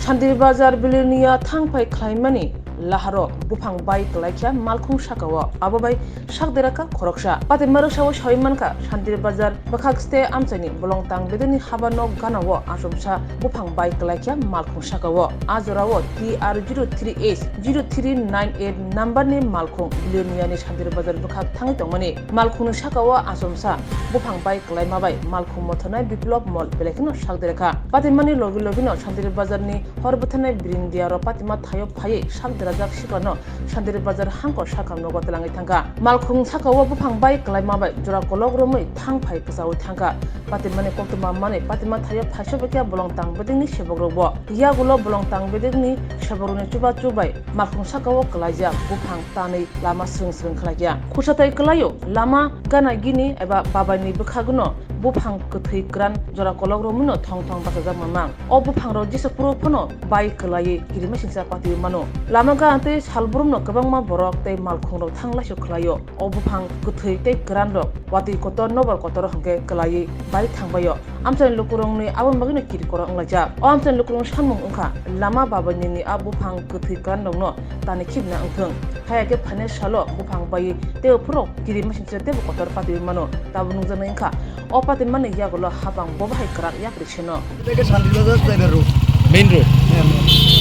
Shandirbajar Bilinia Tangpai Klaimani Laharo Bupang Bai Klaikya Malkung Shakawa Ababai Shakderaka Koroksha Pati Marushawa Shoimanka Shandirbajar Bakakste Amsani Bolong Tang Bedeni Habano Ganawa Asumsha Bupang Bai Klaikya Malkung Shakawa Azorawo TR038 0398 number ni Malkung Bilinia ni Shandirbajar Bakak Tangitongmani Malkung Shakawa Asumsa Bupang Bai Klaimabai Malkung Motanai Biplop Mol Belekino Shakderaka Pati Mani Logino Shandirbajar ni Horbatane Brindiaro Patima Tayo Paye Shakderajak Shikano Shandirbajar Hanko Shakam no Gotalangi Tanka Malkung Sakawa Bupang Bai Klaimabai Jura Kologromoi Tang Pai Pasawi Tanka Patimani Koktuma Mane Patima Tayo Pashobekia Bolong Tang Bedini Shebogrobo Yagulo Bolong Tang Bedini Sheborune Chuba Chubai Malkung Sakawa Klaja Bupang Tani Lama Sring Sring Klaja Kushatai Klayo Lama Gana Gini Eba Babani Bukaguno Bupang Kuthi Gran Jura Kologromuno Tong Tong Basaja Mamang O Bupang Rojisa Puro Pono Bai Klaye Kirima Singsa Pati Mano Lama Gante Salbrumno Kabangma Borok Te Malkung Tangla Shuklayo O Bupang Kuthi Te Grando Wati Kotor Nobel Kotor Hange Klaye Bai Tangbayo Amsan Lukurong ni Abang Bagino Kiri Korong Laja O Amsan Lukurong Shanmung Unka Lama Babani ni Abupang Kuthi Grando No Tani Kibna Untung Hayake Pane Shalo Bupang Bai Te Puro Kirima Singsa Te Kotor Pati Mano Tabunung Zanenka O Pati Mane Yagulo Habang Bobahai Krak Yakrishino থেকে শান্তিবাজার জায়গার road main road.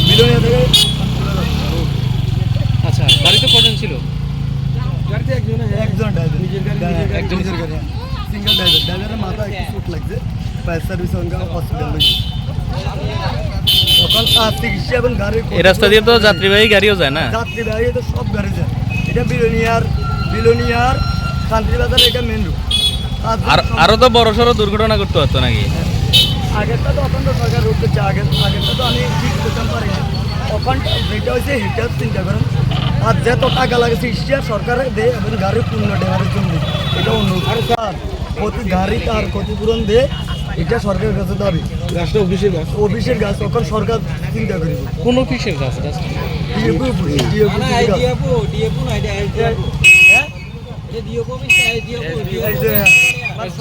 Belonia থেকে Shantibazar road. আচ্ছা, গাড়িতে কজন ছিল? গাড়িতে একজন driver নিজের গাড়ি একজন নিজের গাড়ি সিঙ্গেল ড্রাইভারের মাথা একটু চোট লাগছে ফায়ার সার্ভিস অঙ্গা হসপিটাল লইছে সকাল তার চিকিৎসা এবং গাড়ির এই রাস্তা দিয়ে তো যাত্রীবাহী গাড়িও যায় না? যাত্রীবাহী তো সব গাড়ি যায় এটা বিলোনিয়ার শান্তিবাজার এটা মেন রোড আরো তো বড় সড়ো দুর্ঘটনা করতে পারতো নাকি? আগেরটা তো অখণ্ড সরকার রোড করছে আগেরটা তো আমি ঠিক করতে পারি না অখণ্ড যেটা হয়েছে হিটার চিন্তা করেন আর যত টাকা লাগে চিকিৎসা সরকারে দেয় এবং গাড়ি পূর্ণ ডেভারের জন্য এটা অনুরোধ আর স্যার প্রতি গাড়ি তার ক্ষতিপূরণ দেয় এটা সরকারের কাছে দাবি গাছটা অফিসের গাছ তখন সরকার চিন্তা করি কোন অফিসের গাছ?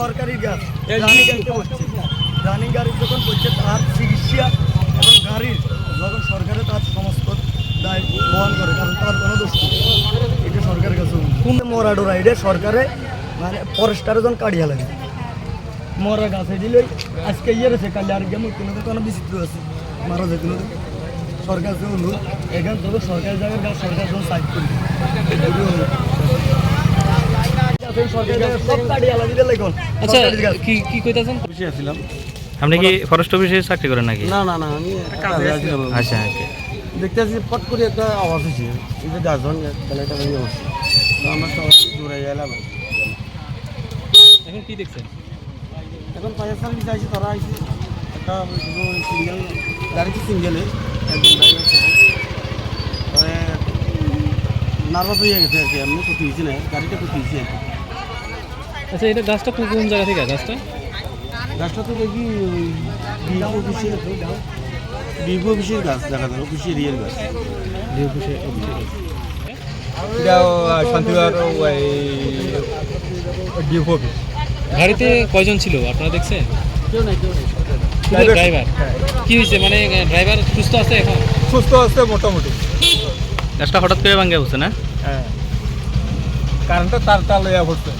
সরকারি গাছ রানিং গাড়িতে বসছে রানিং গাড়ি যখন করছে তার চিকিৎসা এবং গাড়ির যখন সরকারে তার সমস্ত দায় বহন করে কারণ তার কোনো দোষ নেই এটা সরকারের কাছে কোন মরাডোরা এটা সরকারে মানে ফরেস্টারে যখন কাটিয়া লাগে মরা গাছে দিলে আজকে ইয়ে রয়েছে কালি আর গেম কোনো বিচিত্র আছে মারা যেত সরকার যে অনুরোধ এখানে তবে সরকারি জায়গার গাছ সরকার যখন সাইড করি আচ্ছা, কি কইতাছেন? আপনি কি ফরেস্ট অফিসে চাকরি করেন নাকি? না আমি আচ্ছা, দেখতেছি ফট করে একটা আওয়াজ হয়েছে এই যে গাছজন তাহলে একটা অবস্থা আমরা সবাই দূরে এলাম এখন কি দেখছেন? এখন ফায়ার সার্ভিস আইসি তারা আইসি একটা সিঙ্গেল গাড়িতে সিঙ্গেলে একজন ড্রাইভার মানে নার্ভাস হয়ে গেছে আর কি এমনি ক্ষতি হয়েছে না গাড়িটা ক্ষতি হয়েছে আর কি। আচ্ছা, এটা গাছটা কোন জায়গা থেকে? গাছটা তো দেখি বিভু অফিসের গাছ দেখা যায় অফিসের রিয়েল গাছ এটা শান্তিবার ডিপো অফিস। গাড়িতে কয়জন ছিল আপনারা দেখছেন? কেউ নাই ড্রাইভার কি হয়েছে? মানে ড্রাইভার সুস্থ আছে এখন? সুস্থ আছে মোটামুটি। গাছটা হঠাৎ করে ভাঙ্গে হচ্ছে না? হ্যাঁ, কারেন্টটা তার লইয়া পড়ছে।